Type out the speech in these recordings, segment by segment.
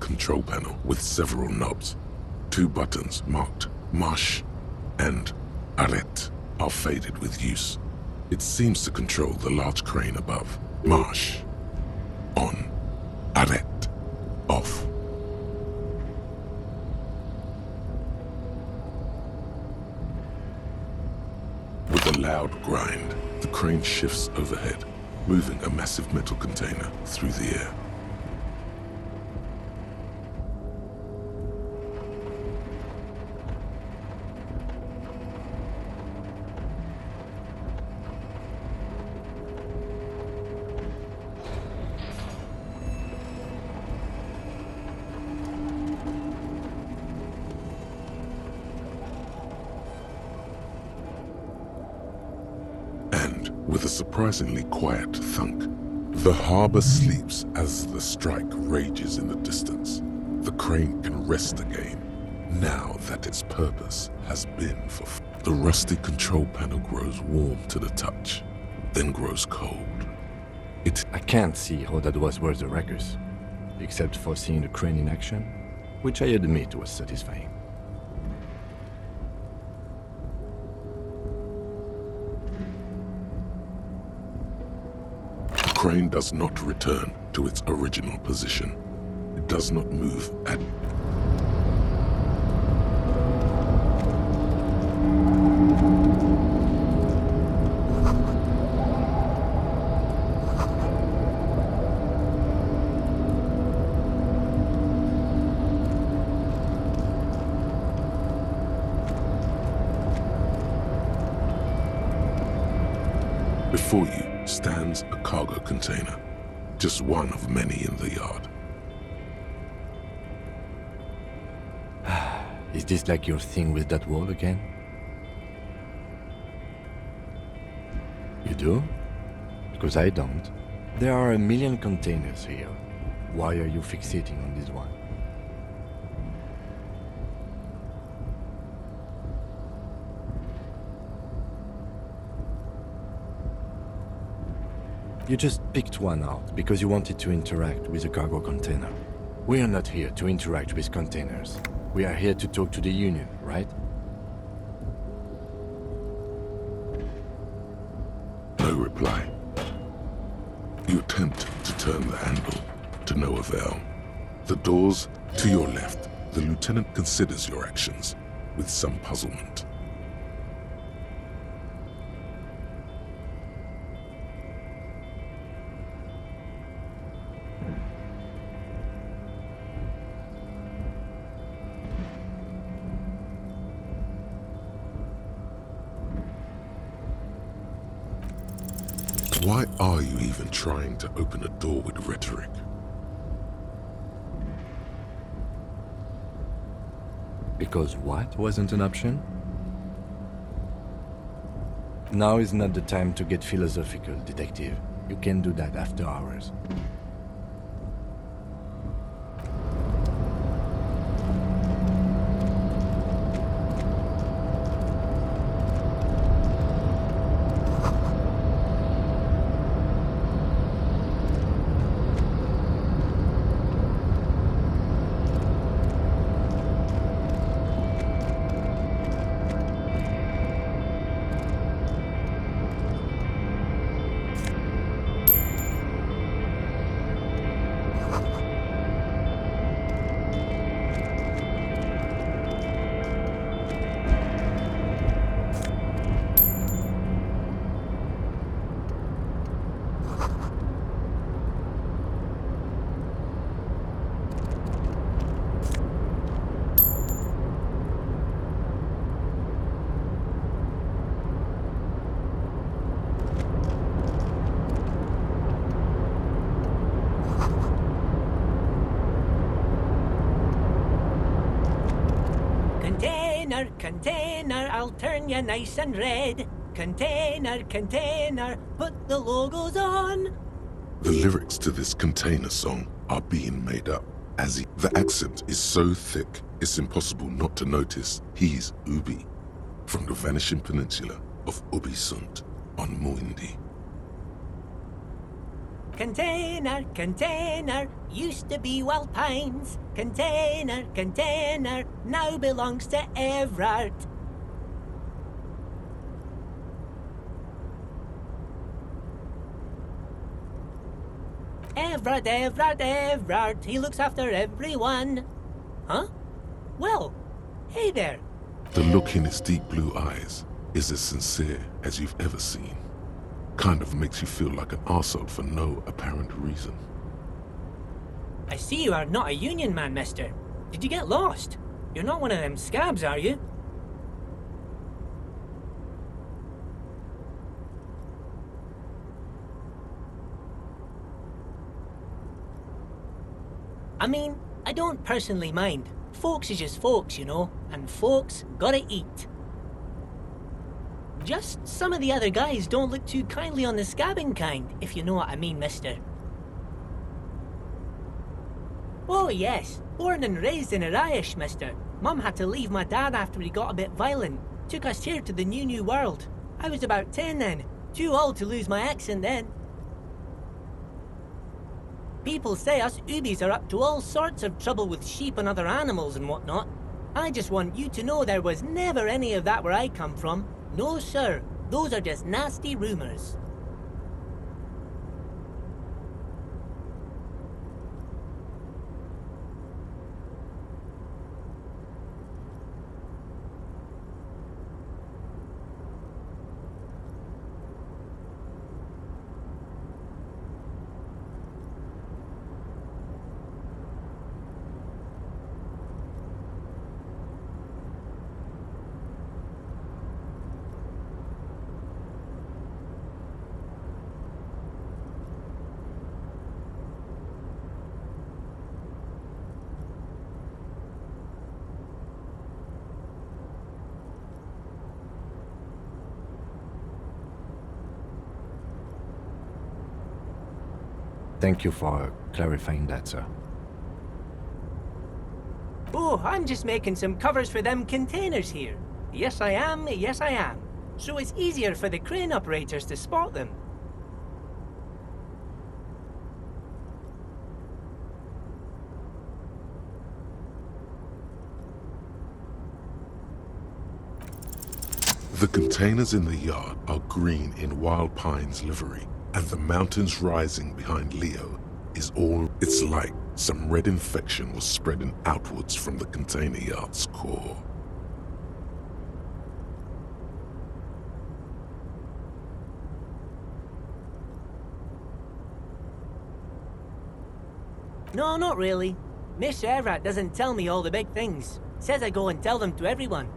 control panel with several knobs. 2 buttons marked Marche and Arrête are faded with use. It seems to control the large crane above. Marche. On. Arrête. Off. With a loud grind, the crane shifts overhead, moving a massive metal container through the air. With a surprisingly quiet thunk, the harbor sleeps as the strike rages in the distance. The crane can rest again, now that its purpose has been fulfilled. The rusty control panel grows warm to the touch, then grows cold. I can't see how that was worth the ruckus, except for seeing the crane in action, which I admit was satisfying. The crane does not return to its original position. It does not move at... Before you stands a cargo container, just one of many in the yard. Is this like your thing with that wall again? You do? Because I don't. There are a million containers here. Why are you fixating on this one? You just picked one out because you wanted to interact with a cargo container. We are not here to interact with containers. We are here to talk to the Union, right? No reply. You attempt to turn the handle, to no avail. The doors to your left, the lieutenant considers your actions with some puzzlement. Why are you even trying to open a door with rhetoric? Because what wasn't an option? Now is not the time to get philosophical, detective. You can do that after hours. Container, I'll turn you nice and red. Container, put the logos on. The lyrics to this container song are being made up. The accent is so thick, it's impossible not to notice he's Ubi, from the vanishing peninsula of Ubisunt on Muindi. Container, container, used to be Wild Pines. Container, container, now belongs to Everard. Everard, Everard, Everard, he looks after everyone. Huh? Well, hey there. The look in his deep blue eyes is as sincere as you've ever seen. Kind of makes you feel like an arsehole for no apparent reason. I see you are not a union man, mister. Did you get lost? You're not one of them scabs, are you? I mean, I don't personally mind. Folks is just folks, you know, and folks gotta eat. Just some of the other guys don't look too kindly on the scabbing kind, if you know what I mean, mister. Oh yes, born and raised in Irish, mister. Mum had to leave my dad after he got a bit violent. Took us here to the new world. I was about 10 then, too old to lose my accent then. People say us Ubis are up to all sorts of trouble with sheep and other animals and whatnot. I just want you to know there was never any of that where I come from. No sir, those are just nasty rumors. Thank you for clarifying that, sir. Oh, I'm just making some covers for them containers here. Yes I am, yes I am. So it's easier for the crane operators to spot them. The containers in the yard are green in Wild Pine's livery, and the mountains rising behind Leo is all it's like some red infection was spreading outwards from the container yard's core. No, not really. Mr. Everett doesn't tell me all the big things. Says I go and tell them to everyone.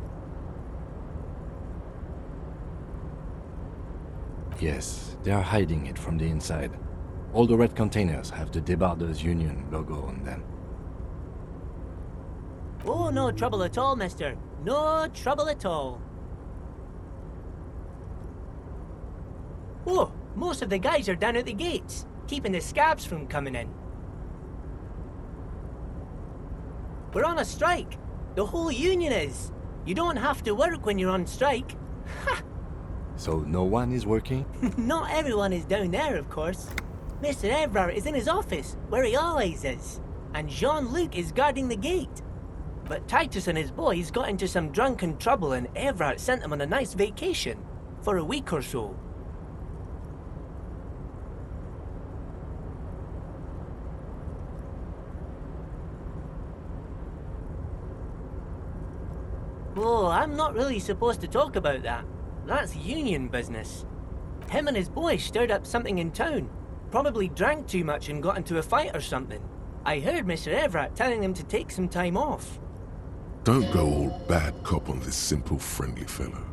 Yes, they are hiding it from the inside. All the red containers have the Debarders Union logo on them. Oh, no trouble at all, mister. No trouble at all. Oh, most of the guys are down at the gates, keeping the scabs from coming in. We're on a strike. The whole union is. You don't have to work when you're on strike. Ha! So no one is working? Not everyone is down there, of course. Mr. Everard is in his office, where he always is. And Jean-Luc is guarding the gate. But Titus and his boys got into some drunken trouble and Everard sent them on a nice vacation. For a week or so. Oh, I'm not really supposed to talk about that. That's union business. Him and his boys stirred up something in town. Probably drank too much and got into a fight or something. I heard Mr. Everett telling them to take some time off. Don't go all bad cop on this simple, friendly fellow.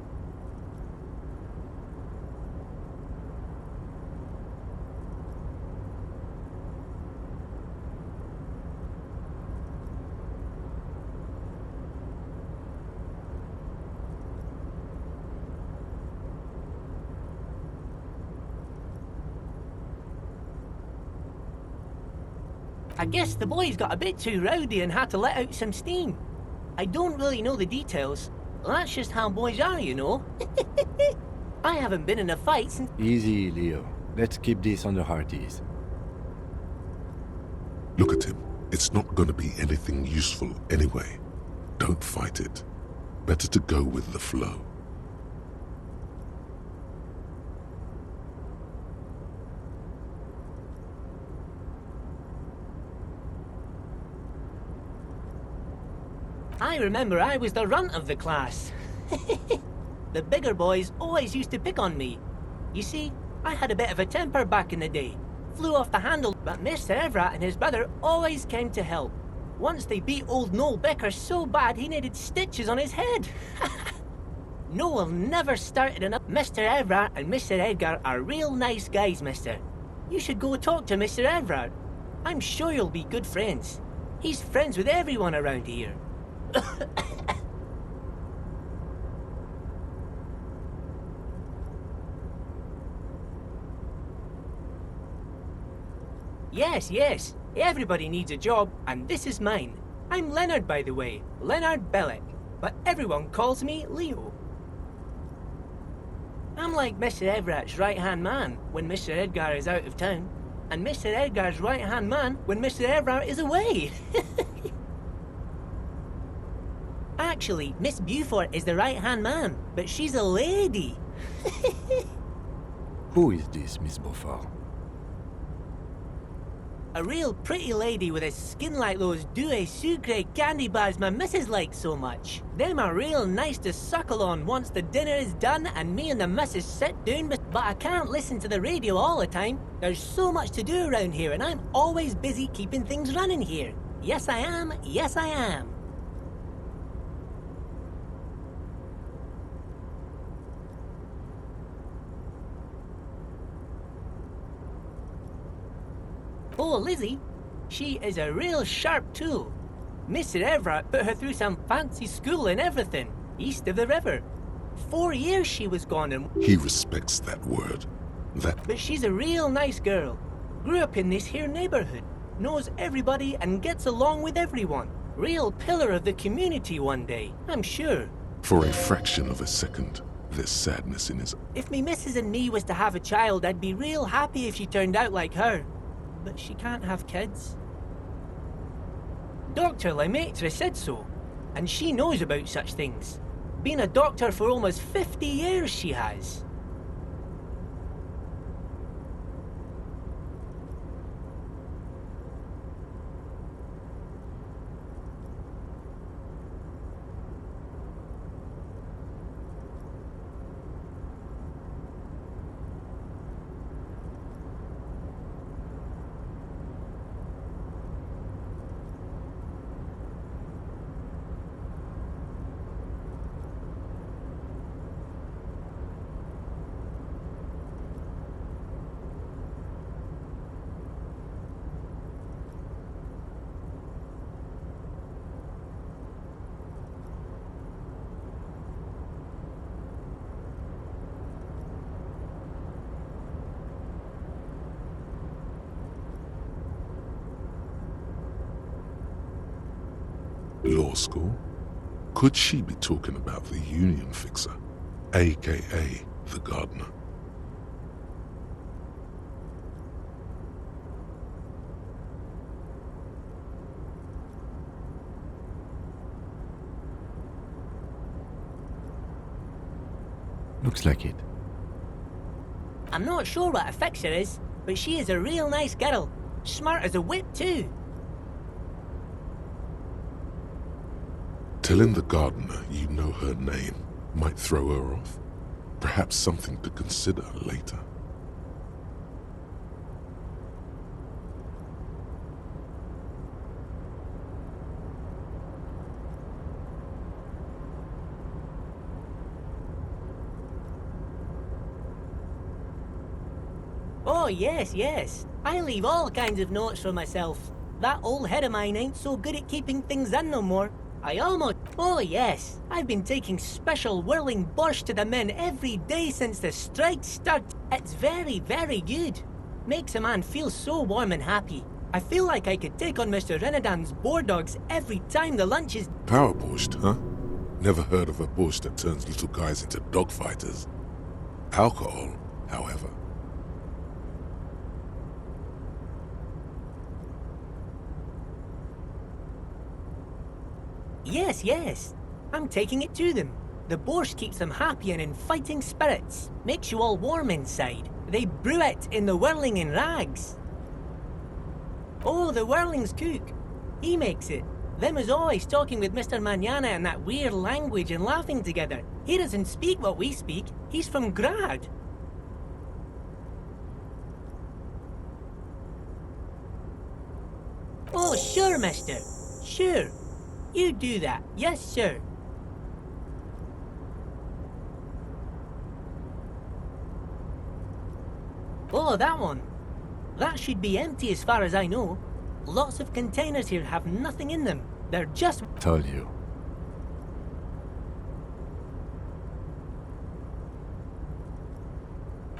I guess the boys got a bit too rowdy and had to let out some steam. I don't really know the details. That's just how boys are, you know. I haven't been in a fight since... Easy, Leo. Let's keep this on the hearties. Look at him. It's not going to be anything useful anyway. Don't fight it. Better to go with the flow. I remember I was the runt of the class. The bigger boys always used to pick on me. You see, I had a bit of a temper back in the day. Flew off the handle, but Mr. Everett and his brother always came to help. Once they beat old Noel Becker so bad he needed stitches on his head. Noel never started enough. Mr. Everett and Mr. Edgar are real nice guys, mister. You should go talk to Mr. Everett. I'm sure you'll be good friends. He's friends with everyone around here. Yes. Everybody needs a job, and this is mine. I'm Leonard, by the way. Leonard Bellick. But everyone calls me Leo. I'm like Mr. Everett's right-hand man when Mr. Edgar is out of town, and Mr. Edgar's right-hand man when Mr. Everett is away. Actually, Miss Beaufort is the right-hand man, but she's a lady. Who is this, Miss Beaufort? A real pretty lady with a skin like those douce sucre candy bars my missus likes so much. Them are real nice to suckle on once the dinner is done and me and the missus sit down, but I can't listen to the radio all the time. There's so much to do around here and I'm always busy keeping things running here. Yes I am. Oh, Lizzie, she is a real sharp tool. Mr. Everett put her through some fancy school and everything, east of the river. 4 years she was gone and... He respects that word. But she's a real nice girl. Grew up in this here neighborhood. Knows everybody and gets along with everyone. Real pillar of the community one day, I'm sure. For a fraction of a second, there's sadness in his... If me missus and me was to have a child, I'd be real happy if she turned out like her. But she can't have kids. Dr. Lemaitre said so, and she knows about such things. Been a doctor for almost 50 years she has. Law school? Could she be talking about the union fixer, aka the gardener? Looks like it. I'm not sure what a fixer is, but she is a real nice girl. Smart as a whip too. Telling the gardener you know her name might throw her off. Perhaps something to consider later. Oh, yes. I leave all kinds of notes for myself. That old head of mine ain't so good at keeping things in no more. Oh, yes. I've been taking special whirling borscht to the men every day since the strike started. It's very, very good. Makes a man feel so warm and happy. I feel like I could take on Mr. Renadan's boar dogs every time the lunch is... Power borscht, huh? Never heard of a borscht that turns little guys into dogfighters. Alcohol, however. yes, yes. I'm taking it to them. The borscht keeps them happy and in fighting spirits. Makes you all warm inside. They brew it in the whirling in rags. Oh, the whirling's cook. He makes it. Them is always talking with Mr. Manana in that weird language and laughing together. He doesn't speak what we speak. He's from Grad. Oh, sure, mister. Sure. You do that. Yes, sir. Oh, that one. That should be empty as far as I know. Lots of containers here have nothing in them. They're just... Told you.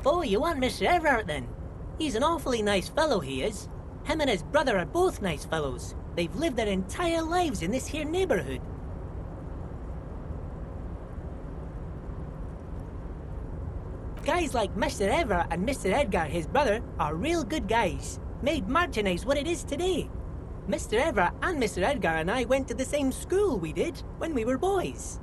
Oh, you want Mr. Everard then? He's an awfully nice fellow, he is. Him and his brother are both nice fellows. They've lived their entire lives in this here neighborhood. Guys like Mr. Everard and Mr. Edgar, his brother, are real good guys. Made Martinez what it is today. Mr. Everard and Mr. Edgar and I went to the same school we did when we were boys.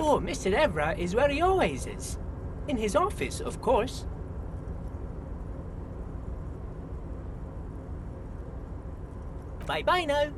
Oh, Mr. Everard is where he always is. In his office, of course. Bye-bye now.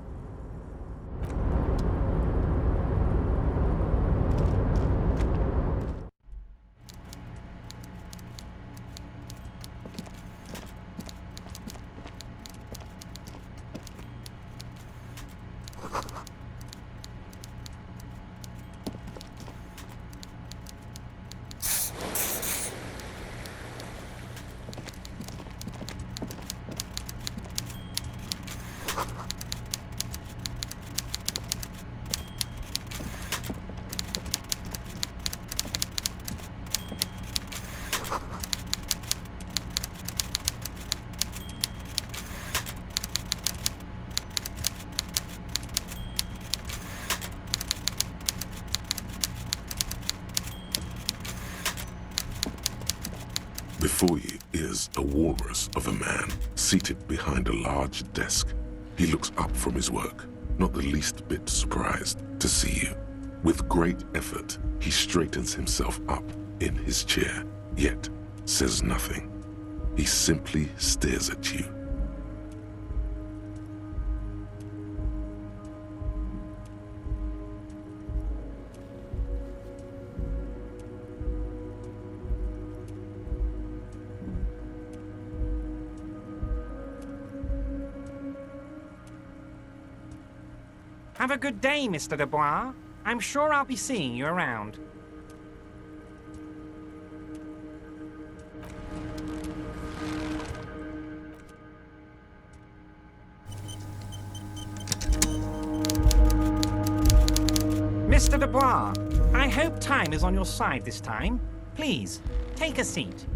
Before you is a walrus of a man seated behind a large desk. He looks up from his work, not the least bit surprised to see you. With great effort, he straightens himself up in his chair, yet says nothing. He simply stares at you. Have a good day, Mr. Dubois. I'm sure I'll be seeing you around. Mr. Dubois, I hope time is on your side this time. Please, take a seat.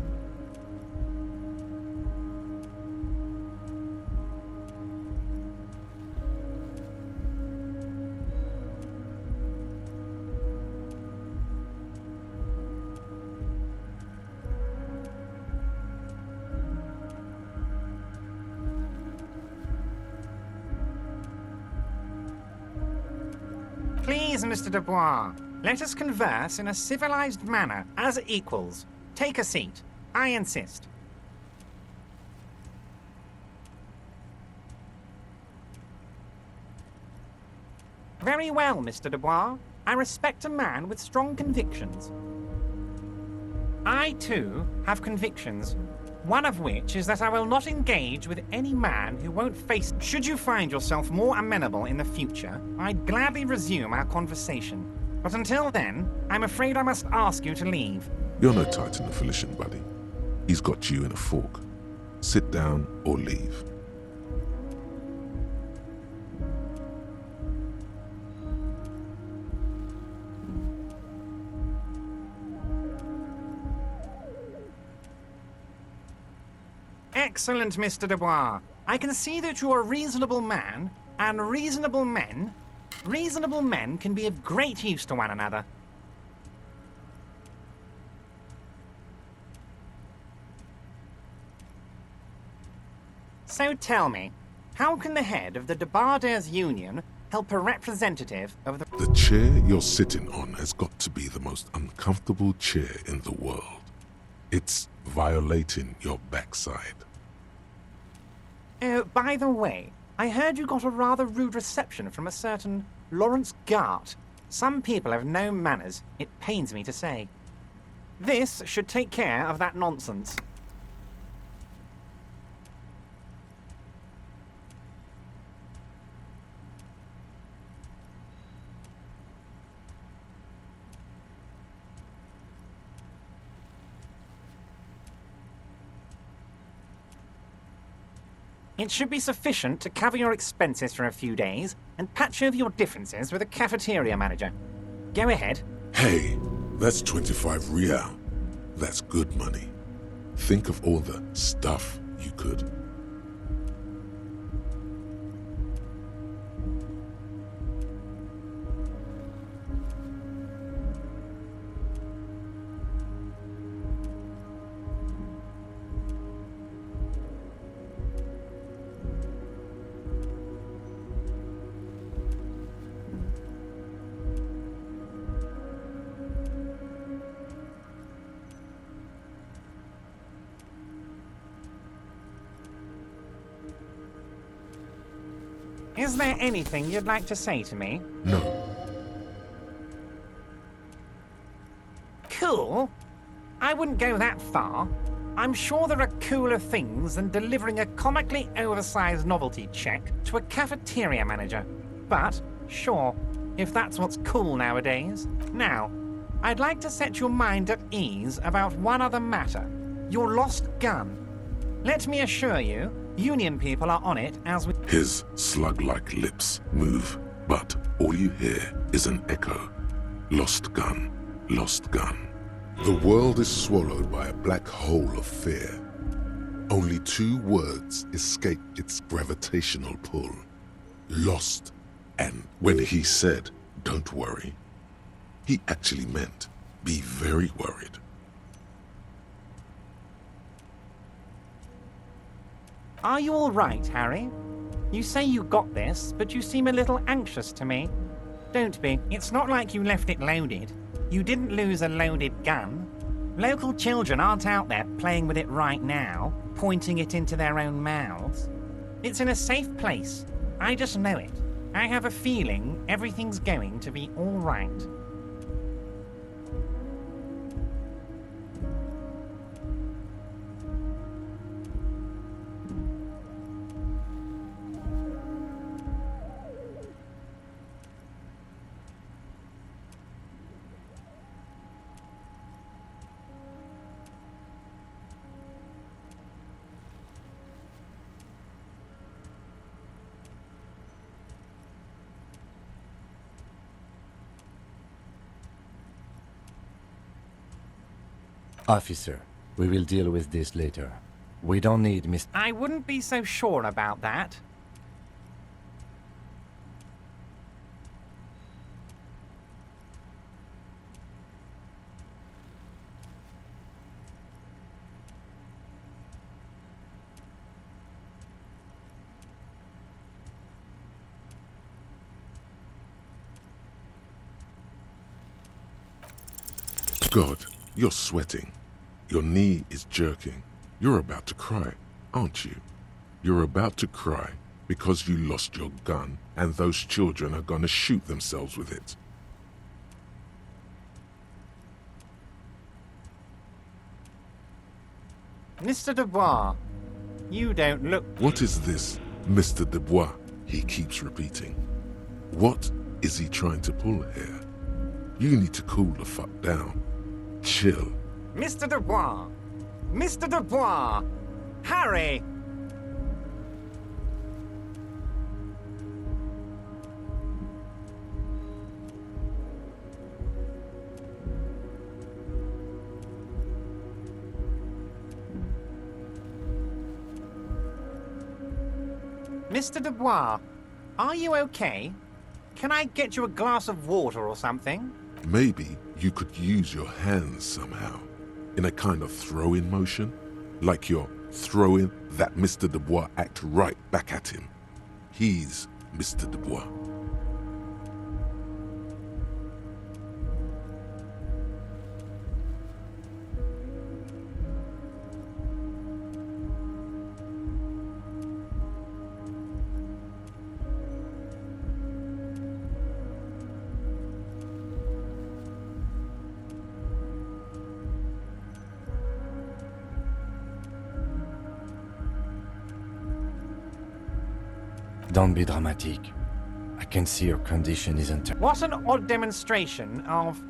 Please, Mr. Dubois, let us converse in a civilized manner, as equals. Take a seat. I insist. Very well, Mr. Dubois. I respect a man with strong convictions. I, too, have convictions. One of which is that I will not engage with any man who won't face... Should you find yourself more amenable in the future, I'd gladly resume our conversation. But until then, I'm afraid I must ask you to leave. You're no Titan of Elysium, buddy. He's got you in a fork. Sit down or leave. Excellent, Mr. Dubois. I can see that you're a reasonable man, and reasonable men can be of great use to one another. So tell me, how can the head of the Debarders Union help a representative of the... The chair you're sitting on has got to be the most uncomfortable chair in the world. It's violating your backside. Oh, by the way, I heard you got a rather rude reception from a certain Lawrence Gart. Some people have no manners, it pains me to say. This should take care of that nonsense. It should be sufficient to cover your expenses for a few days and patch over your differences with a cafeteria manager. Go ahead. Hey, that's 25 real. That's good money. Think of all the stuff you could. Is there anything you'd like to say to me? No. Cool? I wouldn't go that far. I'm sure there are cooler things than delivering a comically oversized novelty check to a cafeteria manager. But, sure, if that's what's cool nowadays. Now, I'd like to set your mind at ease about one other matter. Your lost gun. Let me assure you, Union people are on it as we... His slug-like lips move, but all you hear is an echo. Lost gun, lost gun. The world is swallowed by a black hole of fear. Only two words escape its gravitational pull. Lost. And when he said, "Don't worry," he actually meant, be very worried. Are you all right, Harry? You say you got this, but you seem a little anxious to me. Don't be. It's not like you left it loaded. You didn't lose a loaded gun. Local children aren't out there playing with it right now, pointing it into their own mouths. It's in a safe place. I just know it. I have a feeling everything's going to be all right. Officer, we will deal with this later. We don't need Mr. I wouldn't be so sure about that. God, you're sweating. Your knee is jerking. You're about to cry, aren't you? You're about to cry because you lost your gun and those children are gonna shoot themselves with it. Mr. Dubois, you don't look... What is this, Mr. Dubois? He keeps repeating. What is he trying to pull here? You need to cool the fuck down. Chill. Mr. Dubois! Mr. Dubois! Harry! Mr. Dubois, are you okay? Can I get you a glass of water or something? Maybe you could use your hands somehow, in a kind of throw-in motion, like you're throwing that Mr. Dubois act right back at him. He's Mr. Dubois. Don't be dramatic. I can see your condition isn't... What an odd demonstration of...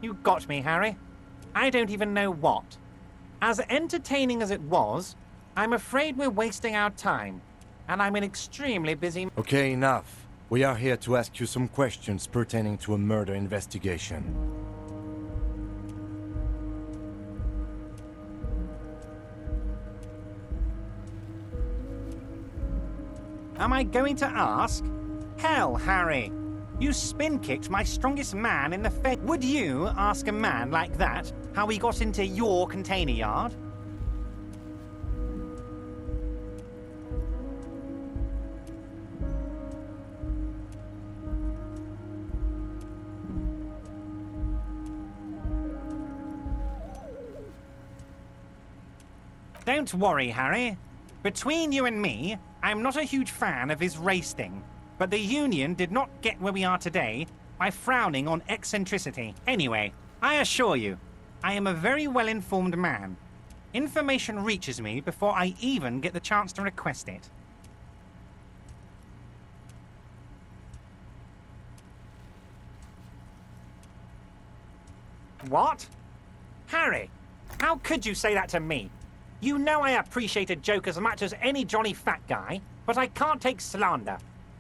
you got me, Harry. I don't even know what. As entertaining as it was, I'm afraid we're wasting our time. And I'm an extremely busy... Okay, enough. We are here to ask you some questions pertaining to a murder investigation. Am I going to ask? Hell, Harry. You spin-kicked my strongest man in the face. Would you ask a man like that how he got into your container yard? Don't worry, Harry. Between you and me, I'm not a huge fan of his race thing, but the Union did not get where we are today by frowning on eccentricity. Anyway, I assure you, I am a very well-informed man. Information reaches me before I even get the chance to request it. What? Harry, how could you say that to me? You know I appreciate a joke as much as any jolly fat guy, but I can't take slander.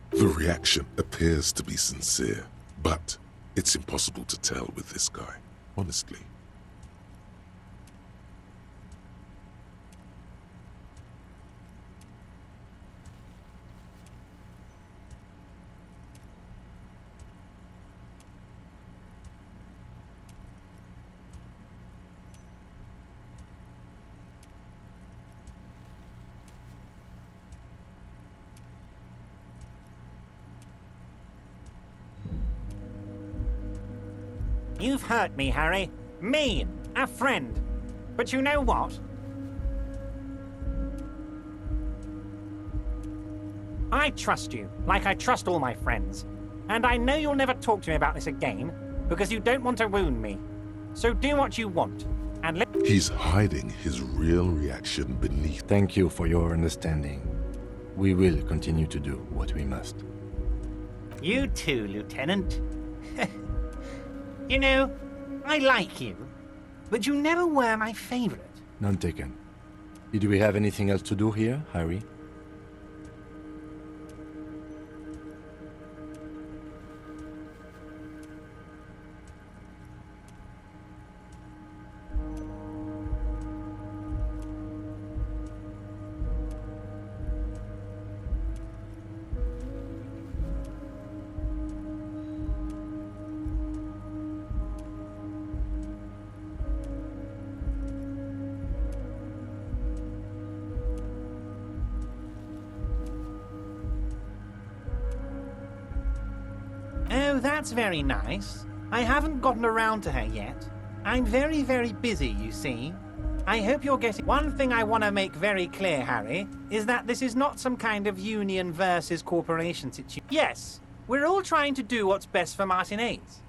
The reaction appears to be sincere, but it's impossible to tell with this guy, honestly. You've hurt me, Harry. Me, a friend. But you know what? I trust you, like I trust all my friends. And I know you'll never talk to me about this again, because you don't want to wound me. So do what you want, and let... He's hiding his real reaction beneath. Thank you for your understanding. We will continue to do what we must. You too, Lieutenant. You know, I like you, but you never were my favorite. None taken. Did we have anything else to do here, Harry? Oh, that's very nice. I haven't gotten around to her yet. I'm very, very busy, you see. I hope you're getting... One thing I want to make very clear, Harry, is that this is not some kind of union versus corporation situation. Yes, we're all trying to do what's best for Martinez.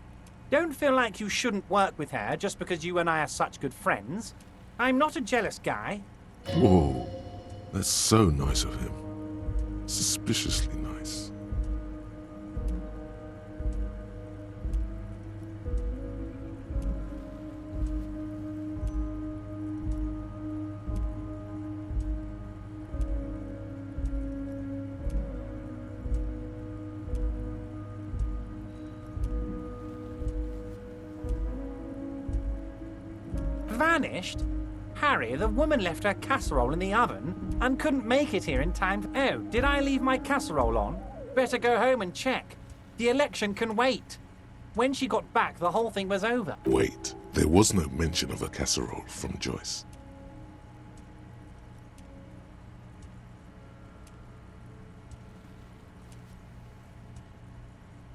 Don't feel like you shouldn't work with her just because you and I are such good friends. I'm not a jealous guy. Whoa, that's so nice of him. Suspiciously nice. vanished? Harry, the woman left her casserole in the oven and couldn't make it here in time. Oh, did I leave my casserole on? Better go home and check. The election can wait. When she got back, the whole thing was over. Wait, there was no mention of a casserole from Joyce.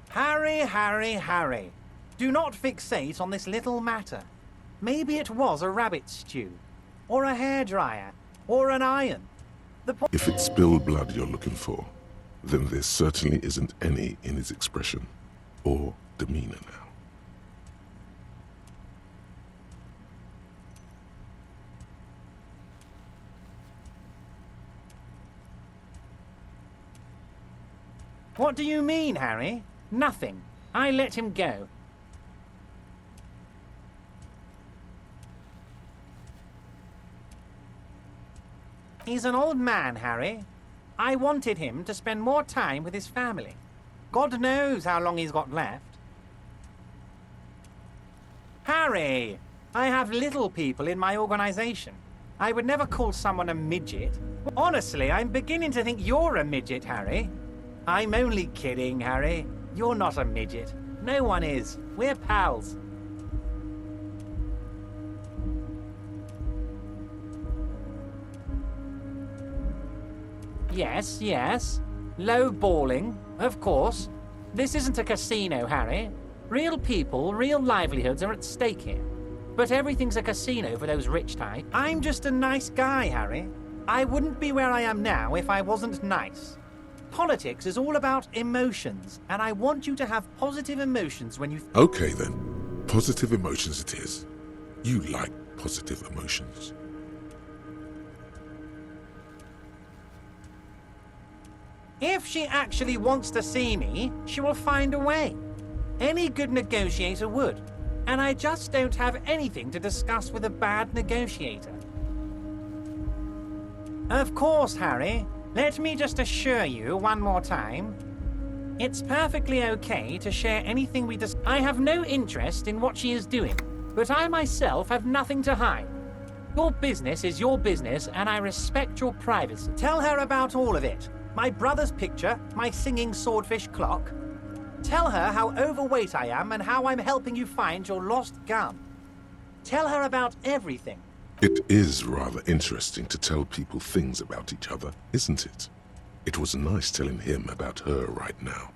Harry, Harry, Harry. Do not fixate on this little matter. Maybe it was a rabbit stew, or a hairdryer, or an iron. If it's spilled blood you're looking for, then there certainly isn't any in his expression or demeanor now. What do you mean, Harry? Nothing. I let him go. He's an old man, Harry. I wanted him to spend more time with his family. God knows how long he's got left. Harry! I have little people in my organization. I would never call someone a midget. Honestly, I'm beginning to think you're a midget, Harry. I'm only kidding, Harry. You're not a midget. No one is. We're pals. Yes, yes. Low balling, of course. This isn't a casino, Harry. Real people, real livelihoods are at stake here. But everything's a casino for those rich types. I'm just a nice guy, Harry. I wouldn't be where I am now if I wasn't nice. Politics is all about emotions, and I want you to have positive emotions when you... Okay then, positive emotions it is. You like positive emotions. If she actually wants to see me, she will find a way. Any good negotiator would. And I just don't have anything to discuss with a bad negotiator. Of course, Harry. Let me just assure you one more time. It's perfectly okay to share anything we discuss. I have no interest in what she is doing, but I myself have nothing to hide. Your business is your business, and I respect your privacy. Tell her about all of it. My brother's picture, my singing swordfish clock. Tell her how overweight I am and how I'm helping you find your lost gun. Tell her about everything. It is rather interesting to tell people things about each other, isn't it? It was nice telling him about her right now.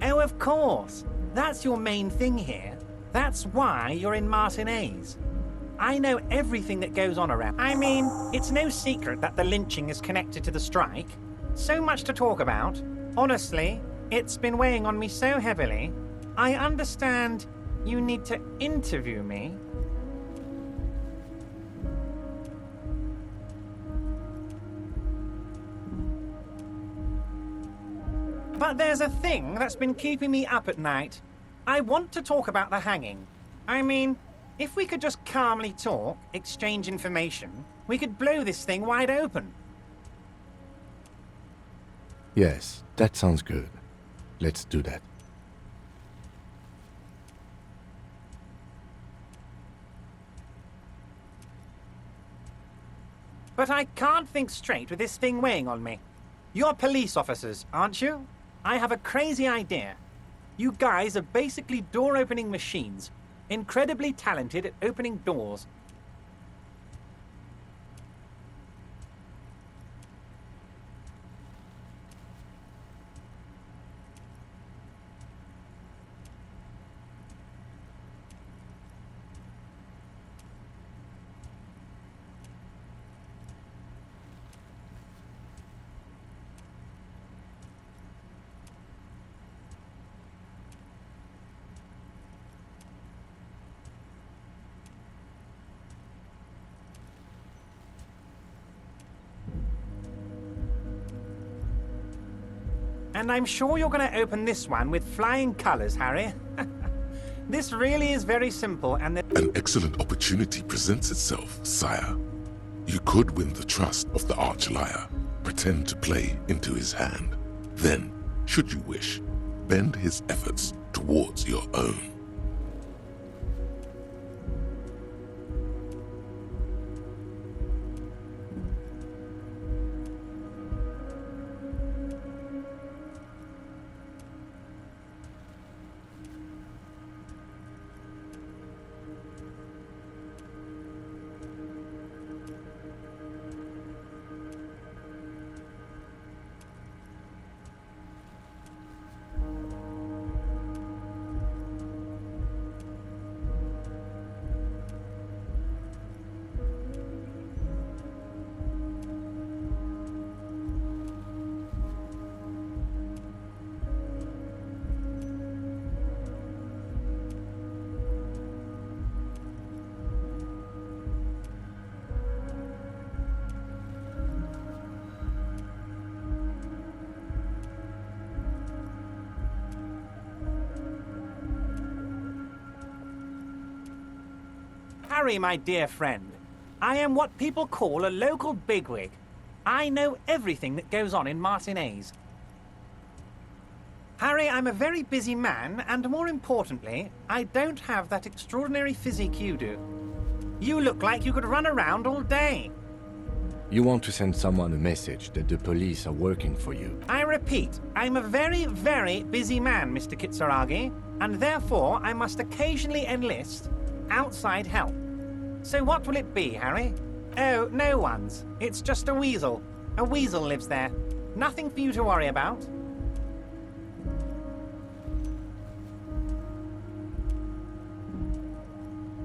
Oh, of course. That's your main thing here. That's why you're in Martinez. I know everything that goes on around. I mean, it's no secret that the lynching is connected to the strike. So much to talk about. Honestly, it's been weighing on me so heavily. I understand you need to interview me. But there's a thing that's been keeping me up at night. I want to talk about the hanging. I mean, if we could just calmly talk, exchange information, we could blow this thing wide open. Yes, that sounds good. Let's do that. But I can't think straight with this thing weighing on me. You're police officers, aren't you? I have a crazy idea. You guys are basically door-opening machines, incredibly talented at opening doors. And I'm sure you're going to open this one with flying colors, Harry. This really is very simple and... An excellent opportunity presents itself, sire. You could win the trust of the arch-liar, pretend to play into his hand. Then, should you wish, bend his efforts towards your own. Harry, my dear friend, I am what people call a local bigwig. I know everything that goes on in Martinez. Harry, I'm a very busy man, and more importantly, I don't have that extraordinary physique you do. You look like you could run around all day. You want to send someone a message that the police are working for you. I repeat, I'm a very, very busy man, Mr. Kitsuragi, and therefore I must occasionally enlist outside help. So what will it be, Harry? Oh, no one's. It's just a weasel. A weasel lives there. Nothing for you to worry about.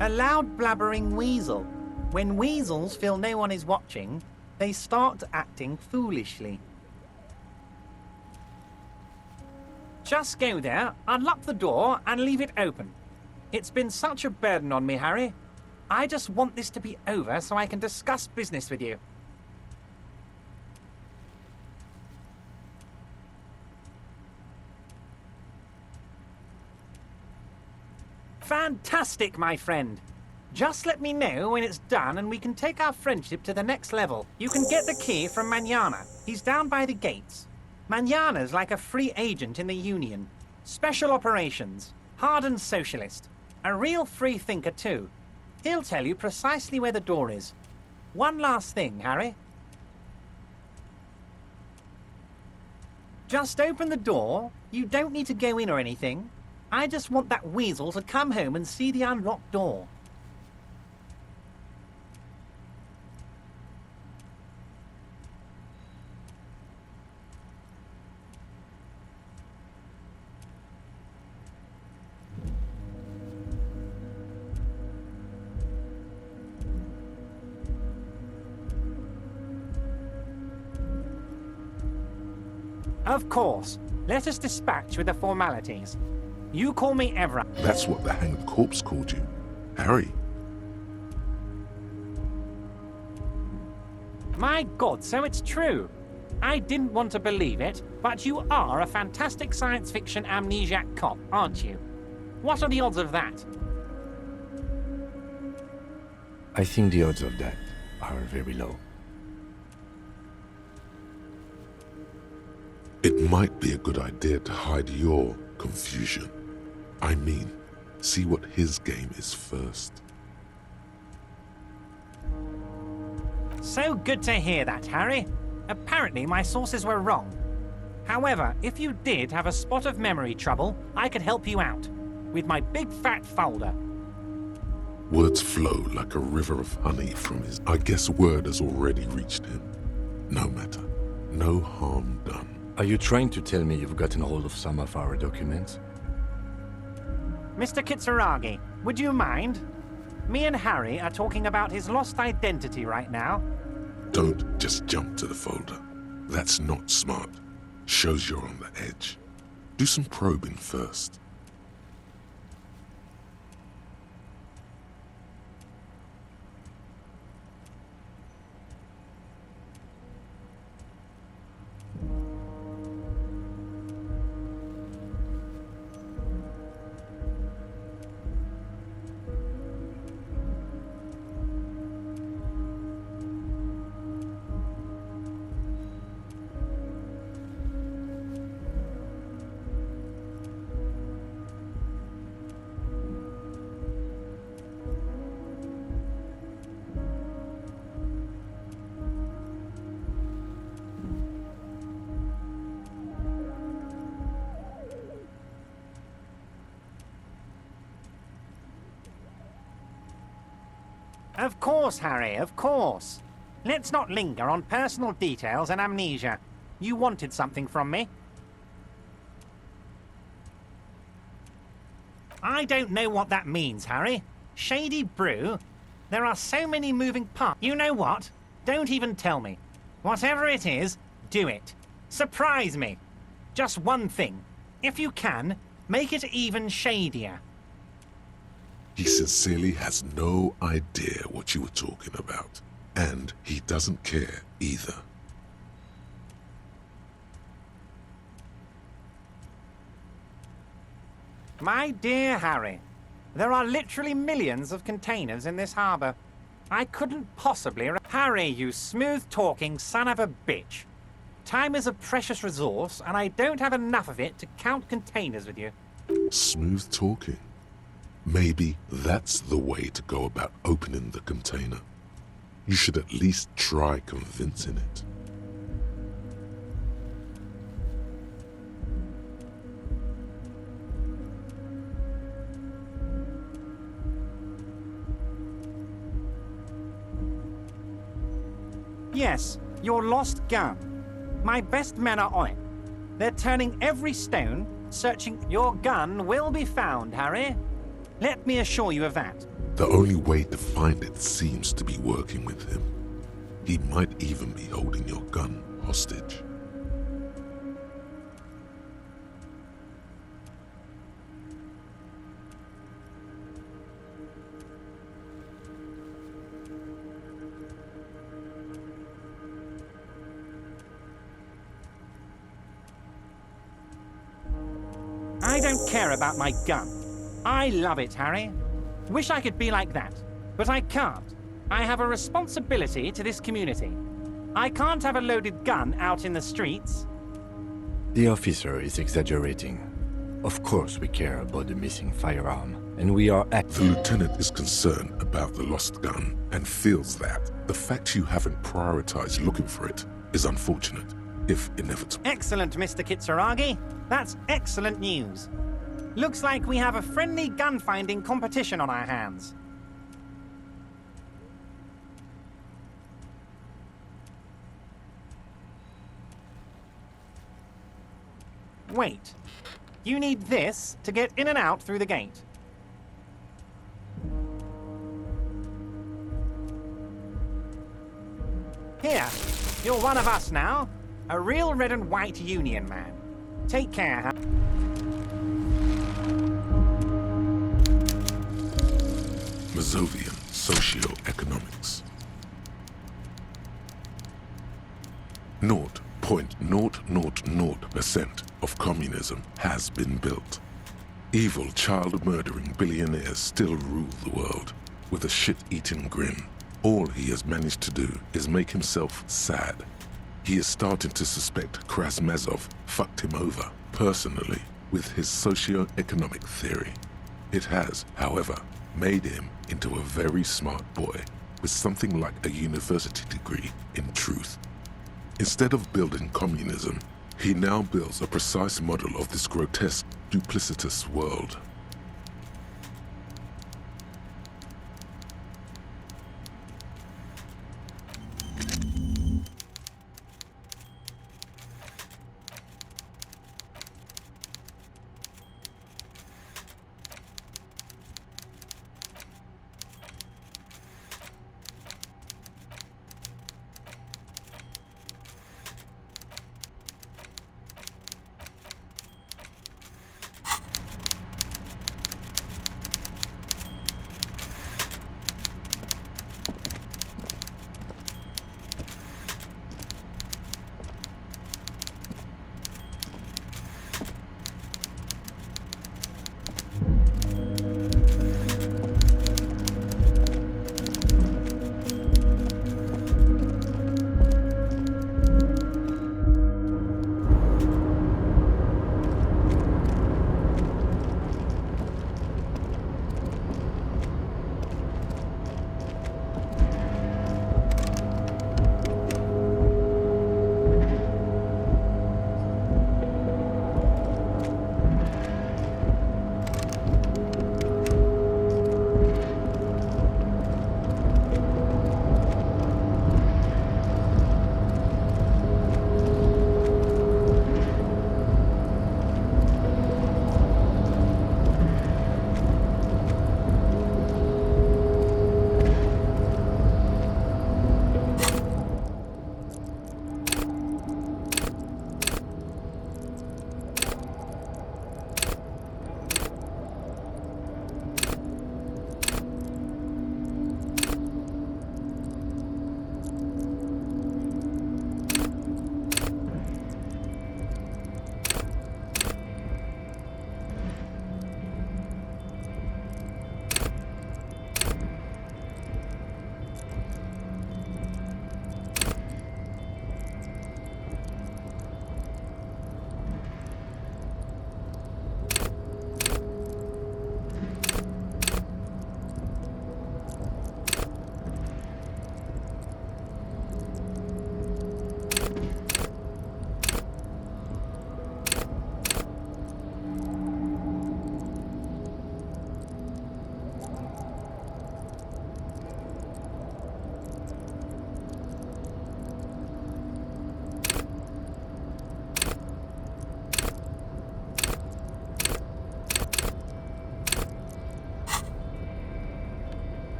A loud blabbering weasel. When weasels feel no one is watching, they start acting foolishly. Just go there, unlock the door, and leave it open. It's been such a burden on me, Harry. I just want this to be over so I can discuss business with you. Fantastic, my friend. Just let me know when it's done and we can take our friendship to the next level. You can get the key from Manana. He's down by the gates. Manana's like a free agent in the Union. Special operations. Hardened socialist. A real free thinker, too. He'll tell you precisely where the door is. One last thing, Harry. Just open the door. You don't need to go in or anything. I just want that weasel to come home and see the unlocked door. Of course. Let us dispatch with the formalities. You call me Evra. That's what the hanged corpse called you. Harry. My God, so it's true. I didn't want to believe it, but you are a fantastic science fiction amnesiac cop, aren't you? What are the odds of that? I think the odds of that are very low. It might be a good idea to hide your confusion. I mean, see what his game is first. So good to hear that, Harry. Apparently my sources were wrong. However, if you did have a spot of memory trouble, I could help you out. With my big fat folder. Words flow like a river of honey from his... I guess word has already reached him. No matter. No harm done. Are you trying to tell me you've gotten hold of some of our documents? Mr. Kitsuragi, would you mind? Me and Harry are talking about his lost identity right now. Don't just jump to the folder. That's not smart. Shows you're on the edge. Do some probing first. Of course, Harry, of course. Let's not linger on personal details and amnesia. You wanted something from me. I don't know what that means, Harry. Shady brew? There are so many moving parts. You know what? Don't even tell me. Whatever it is, do it. Surprise me. Just one thing. If you can, make it even shadier. He sincerely has no idea what you were talking about. And he doesn't care either. My dear Harry, there are literally millions of containers in this harbour. I couldn't possibly... Harry, you smooth-talking son of a bitch. Time is a precious resource, and I don't have enough of it to count containers with you. Smooth talking. Maybe that's the way to go about opening the container. You should at least try convincing it. Yes, your lost gun. My best men are on it. They're turning every stone, searching. Your gun will be found, Harry. Let me assure you of that. The only way to find it seems to be working with him. He might even be holding your gun hostage. I don't care about my gun. I love it, Harry. Wish I could be like that, but I can't. I have a responsibility to this community. I can't have a loaded gun out in the streets. The officer is exaggerating. Of course we care about the missing firearm, and we are The lieutenant is concerned about the lost gun and feels that the fact you haven't prioritized looking for it is unfortunate, if inevitable. Excellent, Mr. Kitsuragi. That's excellent news. Looks like we have a friendly gun-finding competition on our hands. Wait. You need this to get in and out through the gate. Here, you're one of us now. A real red and white Union man. Take care, huh? Mazovian Socio-Economics. 0.000% of communism has been built. Evil child-murdering billionaires still rule the world with a shit-eating grin. All he has managed to do is make himself sad. He is starting to suspect Krasmazov fucked him over personally with his socio-economic theory. It has, however, made him into a very smart boy with something like a university degree in truth. Instead of building communism, he now builds a precise model of this grotesque, duplicitous world.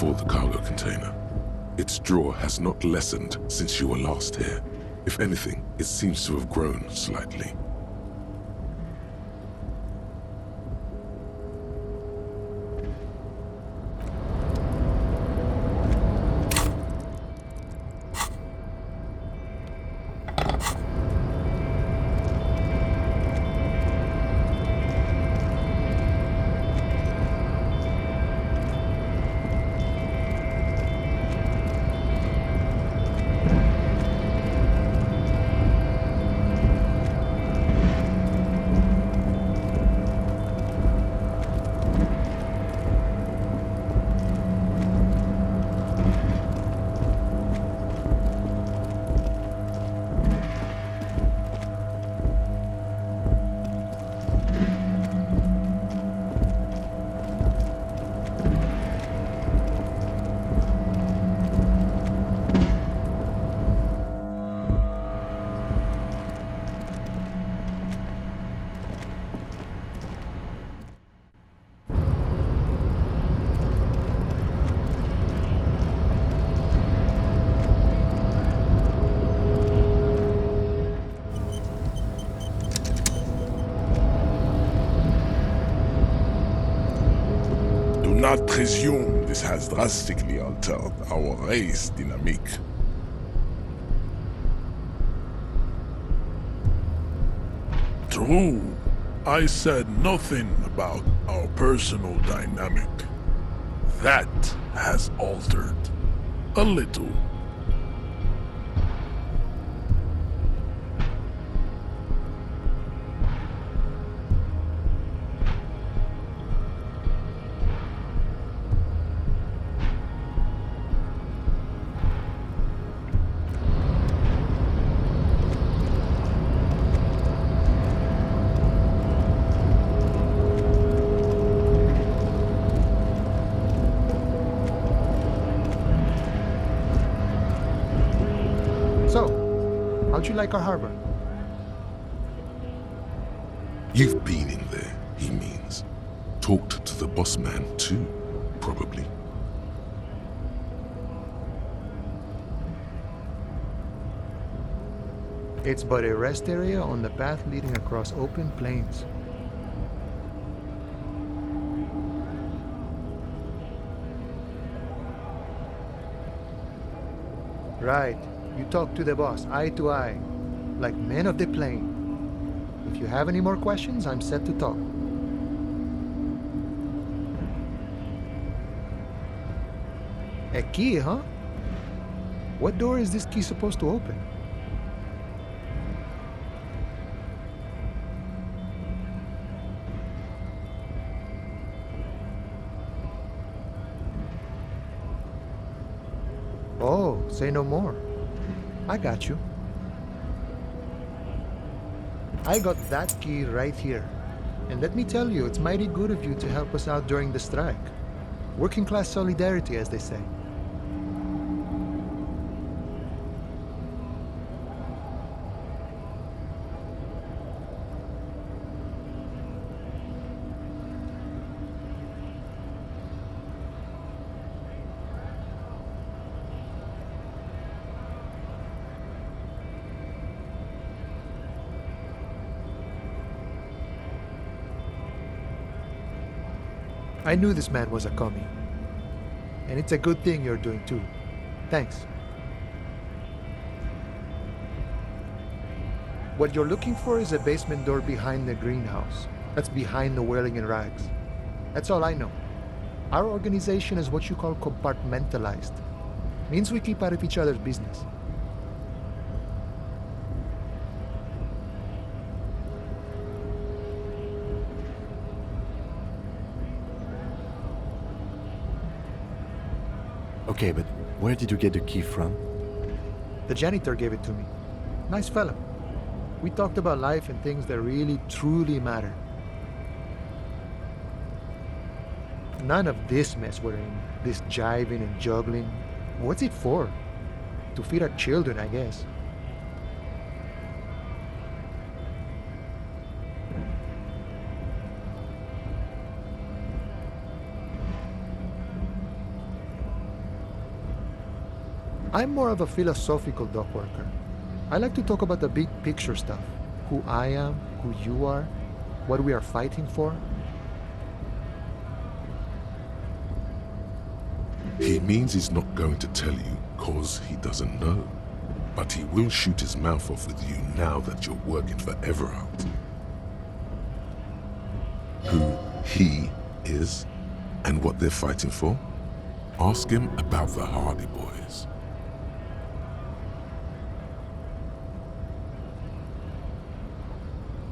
before the cargo container. Its draw has not lessened since you were last here. If anything, it seems to have grown slightly. Do not presume this has drastically altered our race dynamique. True, I said nothing about our personal dynamic. That has altered. A little. So, how'd you like our harbor? You've been in there, he means. Talked to the boss man too, probably. It's but a rest area on the path leading across open plains. Right. You talk to the boss, eye to eye, like men of the plain. If you have any more questions, I'm set to talk. A key, huh? What door is this key supposed to open? Oh, say no more. I got you. I got that key right here. And let me tell you, it's mighty good of you to help us out during the strike. Working class solidarity, as they say. I knew this man was a commie. And it's a good thing you're doing too. Thanks. What you're looking for is a basement door behind the greenhouse. That's behind the whirling in rags. That's all I know. Our organization is what you call compartmentalized. Means we keep out of each other's business. Okay, but where did you get the key from? The janitor gave it to me. Nice fella. We talked about life and things that really, truly matter. None of this mess we're in. This jiving and juggling. What's it for? To feed our children, I guess. I'm more of a philosophical dock worker. I like to talk about the big picture stuff. Who I am, who you are, what we are fighting for. He means he's not going to tell you cause he doesn't know. But he will shoot his mouth off with you now that you're working for Everard. Who he is and what they're fighting for? Ask him about the Hardy Boys.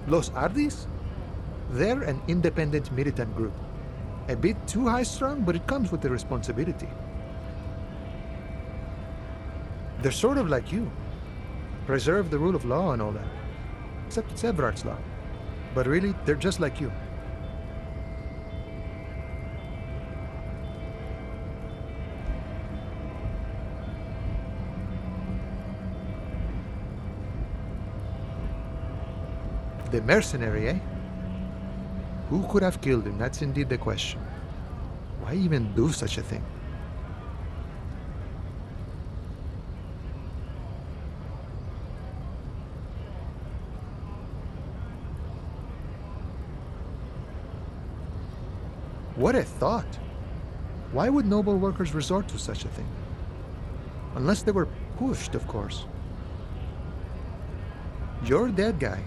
Los Ardis? They're an independent militant group. A bit too high-strung, but it comes with the responsibility. They're sort of like you. Preserve the rule of law and all that. Except it's Everard's law. But really, they're just like you. The mercenary, eh? Who could have killed him? That's indeed the question. Why even do such a thing? What a thought! Why would noble workers resort to such a thing? Unless they were pushed, of course. Your dead guy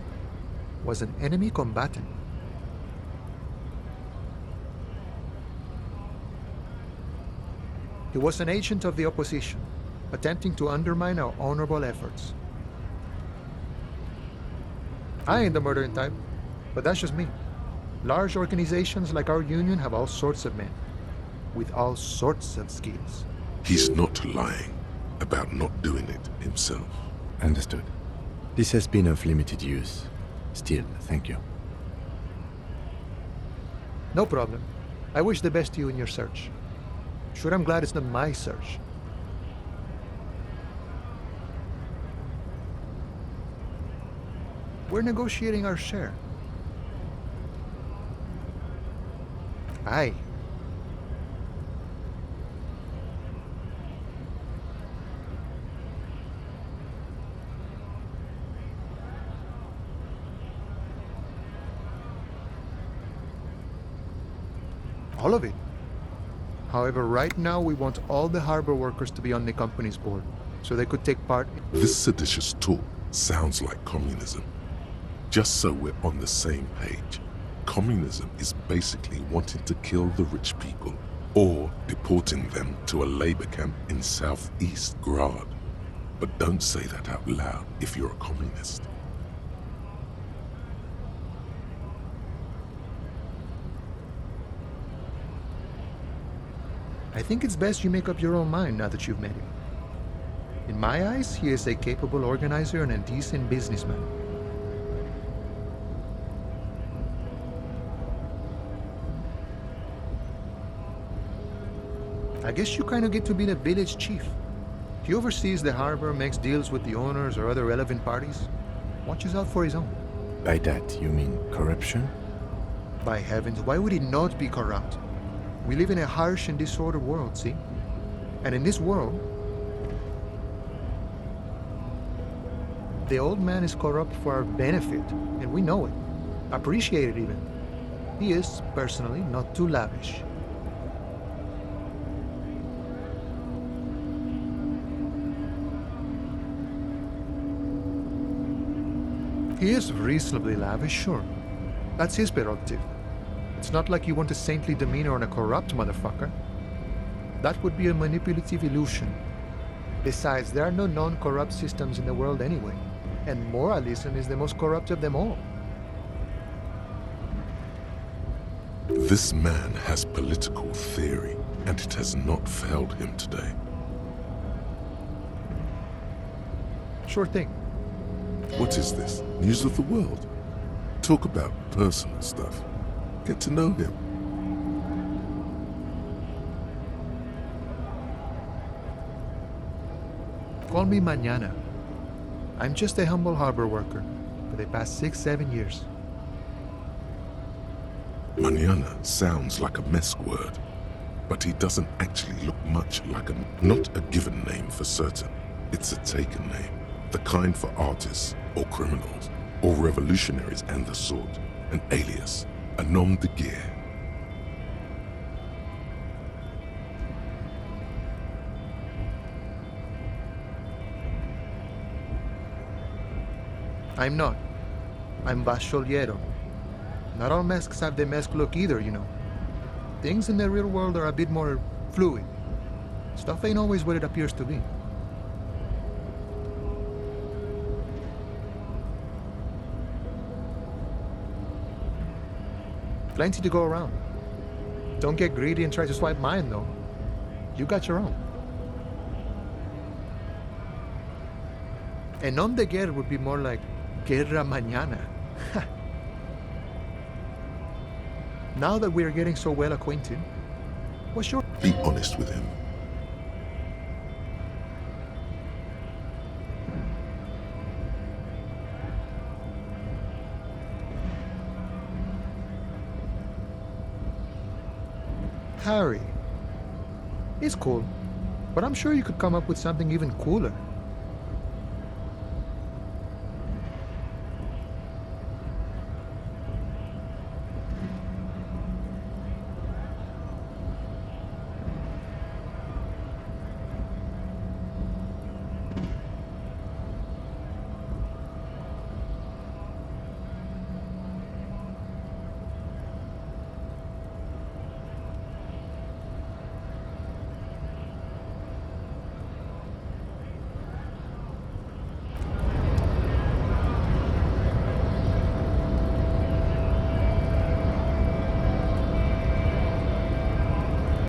was an enemy combatant. He was an agent of the opposition, attempting to undermine our honorable efforts. I ain't the murdering type, but that's just me. Large organizations like our union have all sorts of men, with all sorts of skills. He's not lying about not doing it himself. Understood. This has been of limited use. Still, thank you. No problem. I wish the best to you in your search. Sure, I'm glad it's not my search. We're negotiating our share. Aye. All of it. However, right now we want all the harbor workers to be on the company's board, so they could take part in... This seditious talk sounds like communism. Just so we're on the same page, communism is basically wanting to kill the rich people or deporting them to a labor camp in southeast Grad. But don't say that out loud if you're a communist. I think it's best you make up your own mind now that you've met him. In my eyes, he is a capable organizer and a decent businessman. I guess you kind of get to be the village chief. He oversees the harbor, makes deals with the owners or other relevant parties, watches out for his own. By that, you mean corruption? By heavens, why would he not be corrupt? We live in a harsh and disordered world, see? And in this world, the old man is corrupt for our benefit, and we know it. Appreciate it even. He is, personally, not too lavish. He is reasonably lavish, sure. That's his prerogative. It's not like you want a saintly demeanor on a corrupt motherfucker. That would be a manipulative illusion. Besides, there are no non-corrupt systems in the world anyway, and moralism is the most corrupt of them all. This man has political theory, and it has not failed him today. Sure thing. What is this? News of the world? Talk about personal stuff. Get to know him. Call me Mañana. I'm just a humble harbor worker for the past 6-7 years. Mañana sounds like a Mesk word. but he doesn't actually look much like not a given name for certain. It's a taken name, the kind for artists or criminals or revolutionaries and the sort. An alias, a nom de guerre. I'm not. I'm Vasoliero. Not all masks have the mask look either, you know. Things in the real world are a bit more fluid. Stuff ain't always what it appears to be. Plenty to go around. Don't get greedy and try to swipe mine, though. You got your own. A nom de guerre would be more like Guerra Mañana. Now that we're getting so well acquainted, what's your... Be honest with him. Harry. It's cool, but I'm sure you could come up with something even cooler.